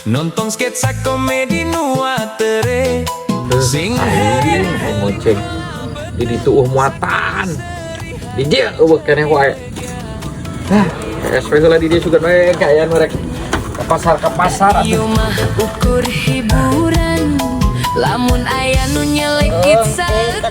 Nonton sketsa komedi nuatere sing ngoceng di ditu muatan di dia keneh wae SP heula di dia sugan wae kayak mereka ke pasar Ieu mah ukur hiburan lamun aya nu nyelekit sate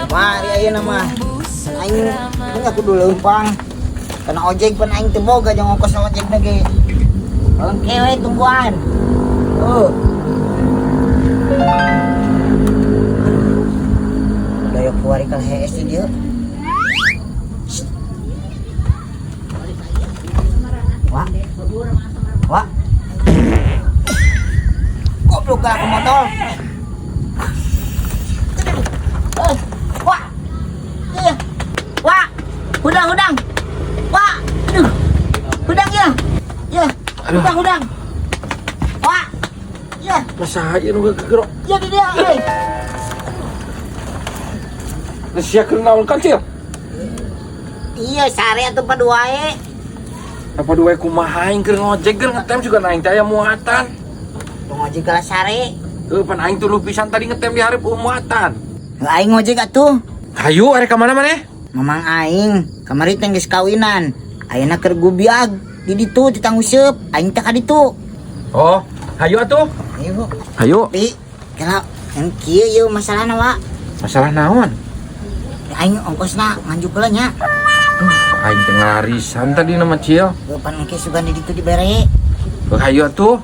mari ayeuna mah aing punya kudu leumpang kana ojek pun aing teu boga jeung ongkos ojek na ge engke we tungguan dayok kuari kal HS di dieu Wah goblok gak ke motor Wah iya Wah Hudang Wah aduh Hudang ya ya Hudang Wah ya masa aja nu gegerok ya di dia euy sia keur naon kancil iya sare atuh paduae apa dua kumaha aing keur ngojek keur ngetem juga naing teh aya muatan ngojek kala sare pan aing tuluy pisan tadi ngetem di hareup muatan aing ngojek atuh hayu arek ka mana maneh mamang aing kamari teh geus kawinan ayeuna keur gubiag di ditu di Tanguseup aing teh ka ditu oh hayu atuh ayo hayu pi kala yang kieu yeuh masalahna wa masalah naon aing ongkosna nganjuk heula nya aing teh ngarisan tadi nama Cil pan engke sugan di ditu dibere hayu atuh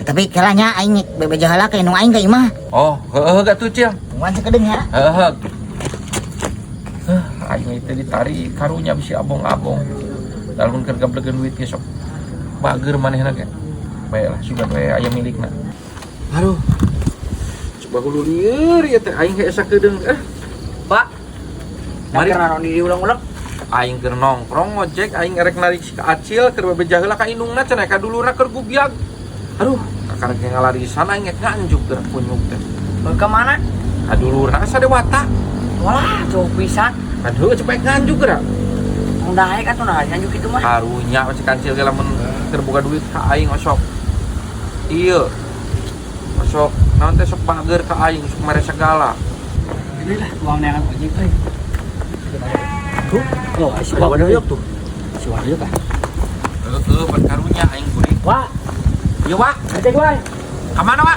tapi kelanya aing bebeja heula ka nu aing ka imah oh heuh gatuh Cil tungguan sakedeung ya heuh aing teh ditarik karunya bisi abong-abong lamun keur gablegeun duit ge sok bager manehna ge bae lah sugan we aya milikna aduh coba hulu lieur ya teh aing ge sakedeung Pak mari naon di ulang-ulang aing keur nongkrong ngojek aing erek narik si Acil keur bebeja heula ka indungna cenah ka dulurna keur gubiag aduh kakarek ngalarisan aing ngek nganjuk keur kunyuk teh ke mana ka dulurna sadewata walah jauh pisan kan heuh cepet nganjuk geura udah aek atuh nah nyanjuk kitu mah karunya masih kancil ge lamun keur boga duit ka aing osok ieu osok naon teh sok bager ka aing sok mere segala ini lah uang neangan ojek euy tuh oh si wadoyok tuh si wadoyok ah heuh pan karunya aing kuring wah ieu wa ojek wae ka mana wa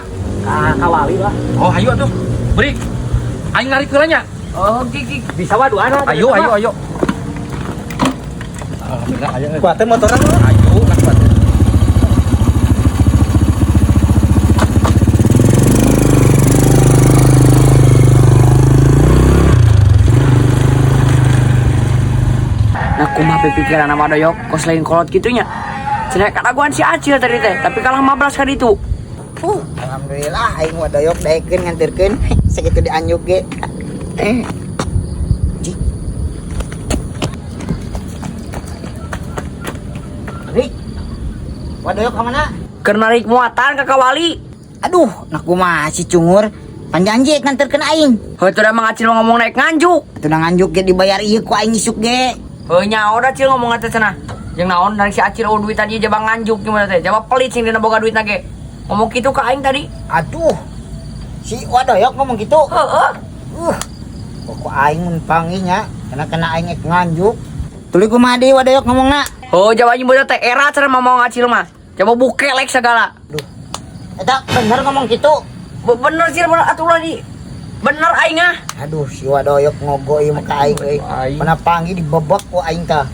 ka wali lah oh hayu atuh beri aing narik heula nya oh gigi bisa wa duana ayo alhamdulillah ayo kuatnya motornya ayo lah kuat Nah, kumaha pikiran sama doyok kos lain kolot gitunya. Cenah kadaguan si Acil tadi teh, tapi kalah 15 ka ditu. alhamdulillah aing wadayok daekeun nganterkeun sakitu dianjuk ge Rik wadayok ka mana Keur narik muatan ka Kawali. aduh nak kumaha si cungur panjanji nganterkeun aing Heuh teu da Mang Acil ngomong naik nganjuk. atuh da nganjuk ge dibayar ieu ku aing isuk ge Heuh nyaho da Cil ngomong teh cenah. Jeung naon dari si Acil duit tadi jaba nganjuk gimana teh? Jaba pelit sing dina boga duitna ge. Ngomong kitu ka aing tadi. aduh si wadayok ngomong gitu Heuh. pokok aing mun panginya kena aing ek nganjuk tuluy kumaha deui wadayok ngomongna Heuh jaba nyebutna teh era cenah ngomong Acil mah. Coba bukelek segala. eta bener ngomong gitu Bener Cil bener atuh lagi. Bener aing ah. aduh si wadayok ngogo ieu mah ka aing euy mana panggil dibebek ku aing tah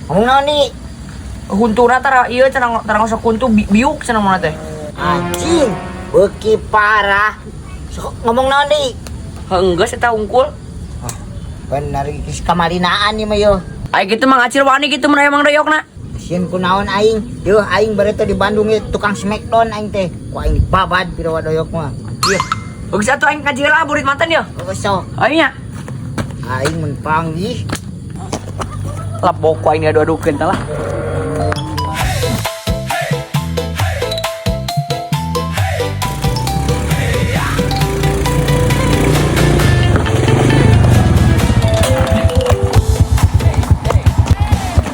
ngomong naon ni Huntuna tara ieu cenah ngosok kuntu biuk cenah mun teh. anjing beuki parah sok ngomong naon ni Henggeus eta unggul. bener geus kamalinaan ieu mah yeuh Ai kitu Mang Acil wani kitu mun aya Mang Doyokna. sieun ku naon aing yeuh aing bari teh di Bandung ge tukang smackdown aing teh ku aing dibabad pira wadayok mah ieu Geus atuh aing kajeula burit manten ya. geus sok Aing nya. aing mun panggih Lapok ku aing adu-adukeun tah lah.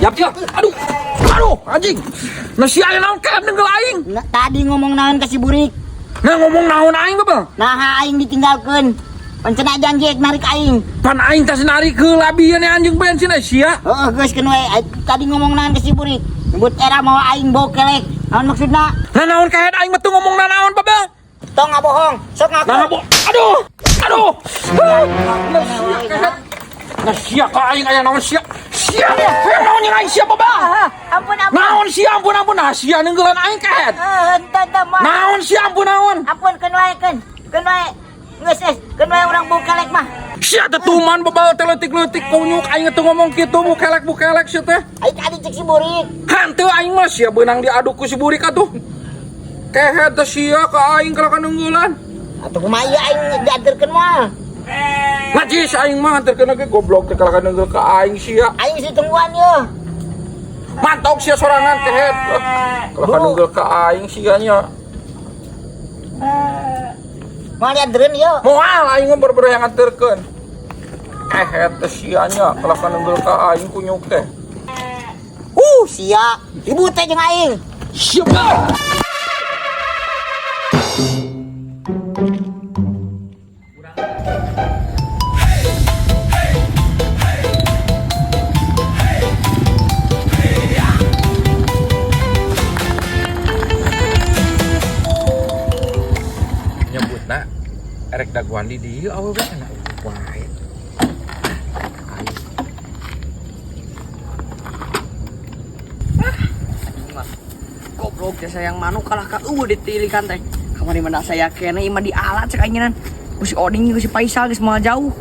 Yap, aduh, anjing, masih ada naon kayak nenggel aing. Nah, tadi ngomong naon ka si Burik. Nah ngomong naon aing bebel. Nah aing ditinggalkeun. Pancena janji narik aing. Pan aing tas narik ke labian anjing bensin sia. Heeh, geus keun we. Tadi ngomong naon ka si Burik. Nyebut era mau aing bawa kelek. Naon maksudna? Nah naon kayak aing metu ngomong naon bebel. Tong ngabohong. Sok ngaku. Nah aduh. Nah sia ka aing aya naon sia. Sia naon yang aing sia bebel. Ampun. Naon sia ampun nah sia nenggelan aing kahet. Henteu mah. Naon sia ampun naon. Ampun keun wae keun. Keun wae. Geus keun wae urang bawa kelek mah. Sia tetuman bebal teletik-letik kunyuk aing teu ngomong kitu bukelek sia teh. Aing tadi cek si Burik. Henteu aing mah sia beunang diaduk ku si Burik atuh. Kehet teh sia ka aing kalau kanunggulan. Atuh kumaha ieu aing dianterkeun moal. Najis aing mah anterkeun ge goblok teh kalau kanunggul ka aing sia. Aing geus ditungguan ieu. Mantok sia sorangan kehet. Kalau kanunggul ka aing sia nya. Moal diantereun ieu. Moal aing mah bener-bener yang anterkeun. Kehet teh sia nya kalau kanunggul ka aing kunyuk teh. Sia. Ribut teh jeung aing. Sia. Nyebutna erek daguan di dieu awewe kana wae. Goblok ya sayang manuk kalah ka ditilikan teh. Kamari mana saya kene imah di alat cek aingenan. Ku si Oding ku si Faisal geus moal jauh.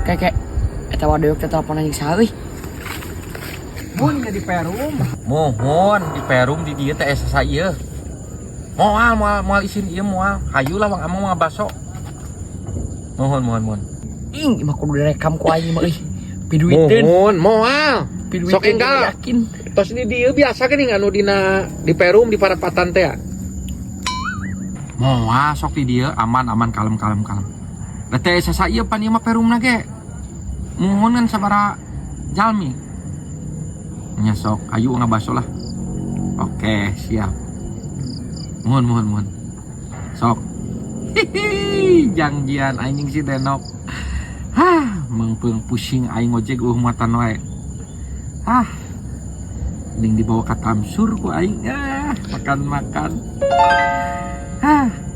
Kek eta wadoyok teh telepon anjing saha euy. Mun di Perum. Mohon di Perum di dieu teh asa ieu. Moal isin ieu moal. Hayu lah Bang Among mah baso. Mohon. Ing imah kudu direkam ku aing mah euy. Piduiteun. Moal. Sok enggal. Yakin. Tos di dieu biasa geuning anu di Perum di Parapatan teh. Moal sok di dieu aman kalem. Da teh asa ieu pan ieu mah Perumna ge. Mohon kan sabara jalmi. Nya sok ayu ngabaso lah. Oke, siap. Mohon. Sok. Hihi, janjian anjing si Denok. Mengpeung pusing aing ojek muatan wae. Ning dibawa ka Tamsur ku aing. Makan.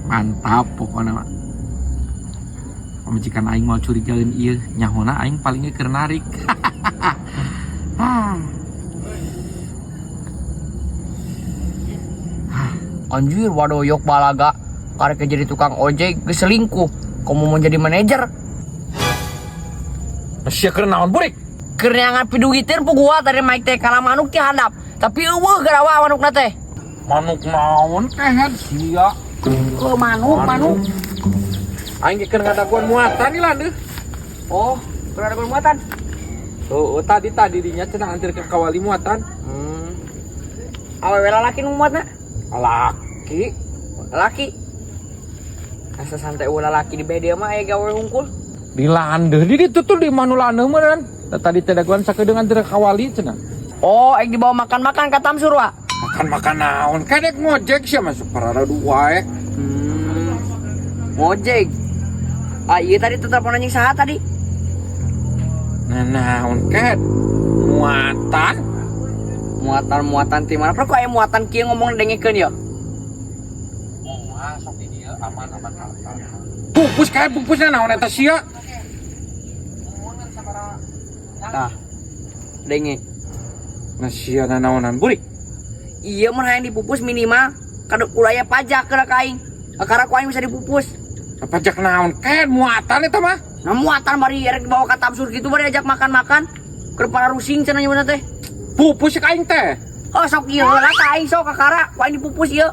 Mantap pokona mah. Pamajikan aing mau curigaeun ieu, nyahona aing paling keur narik. Anjir wadoyok balaga karek jadi tukang ojek geus selingkuh. Komo mau jadi manajer. Sia keur naon Burik? Keur neangan pidugiteur pu gua tadi Mike teh kala manuk teh handap. Tapi eueuh garawa manukna teh. Manuk naon kehet sia. Manuk. Aing keur ngadaguan muatan ieu landeuh. Oh, keur ada muatan. Oh, tadi dinya cenah antir ke kawali muatan. Awewe lalaki nu muatna? Laki. Asa santai ulah laki di bede mah aya gawe hungkul. Di landeuh di ditu tuh di manu landeuh meureun. Tadi teh daguan sakedeung antir ke kawali cenah. Oh, ek dibawa makan-makan ka Tamsur wa. Makan naon? Kadek ngojek sia masuk parara wae. Ngojek. Iya tadi telepon anjing saha tadi? Nah, naon ket? Muatan ti mana? Kok aya muatan kieu ngomong dengekeun ya? Sok di dieu aman. Pupusna naon eta sia? Tah. Denge. Nah sia naonan Burik. Iya mah hayang dipupus minimal kada ulaya pajak keur ka aing. Akara ku aing bisa dipupus. Pajak naon ket muatan eta mah? Nah muatan bari erek dibawa ka Tamsur kitu bari ajak makan. Keur para rusing cenah nyebutna teh. Pupus ka aing teh. Oh sok ieu lah ka aing sok kakara ku aing dipupus ieu.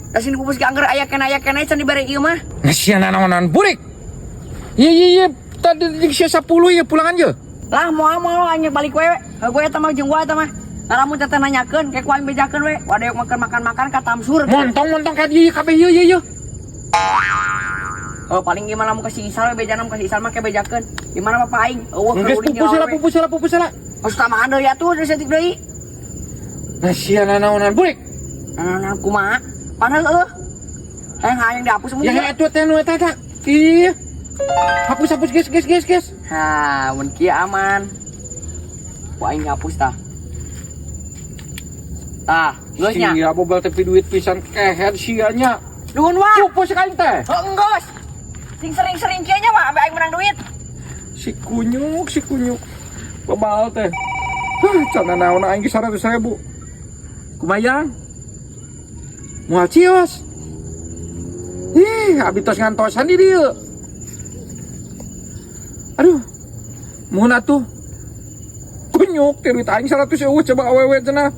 Da sini dipupus ge angger aya kena cenah dibere ieu mah. Nah sia naonan Burik. Iya tadi di sia 10 ya pulangan je. Lah moal aing balik we. Gue eta mah jeung gua eta mah. Ngaramun teteh nanyakeun kayak ku aing bejakeun we. Wadeuk makan ka Tamsur. Montong ka ieu kabeh ieu. Oh paling gimana mau kasih Isal we bejanam kasih Isal mah kayak bejakeun. Gimana Bapak aing? Eueuh geus pupus lah. Harus tambahan deui atuh deui setik deui. Nasian naonan burik. Nah, kumaha? Padahal hayang dihapus semua. Ya itu teh nu eta. Ih. Hapus guys. Ha, mun kieu aman. Ku aing hapus tah. Tah, geus nya. Sia bobal tepi duit pisan kehead sianya. Nuhun wa. Cupu sekali teh. Enggos. Sing sering-sering kieu nya mah ambe aing menang duit. Si kunyuk. Bebal teh. Can naon aing ge 100.000. Kumayang. Moal cios. Abi tos ngantosan di dieu. Aduh. Muhun atuh. Kunyuk teh duit aing 100.000 coba awewe cenah.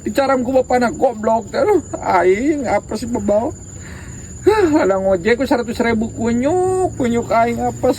Dicaram ku bapana goblok teh. Aing apes bebal. Ada ngojek ku 100.000 kunyuk aing apes.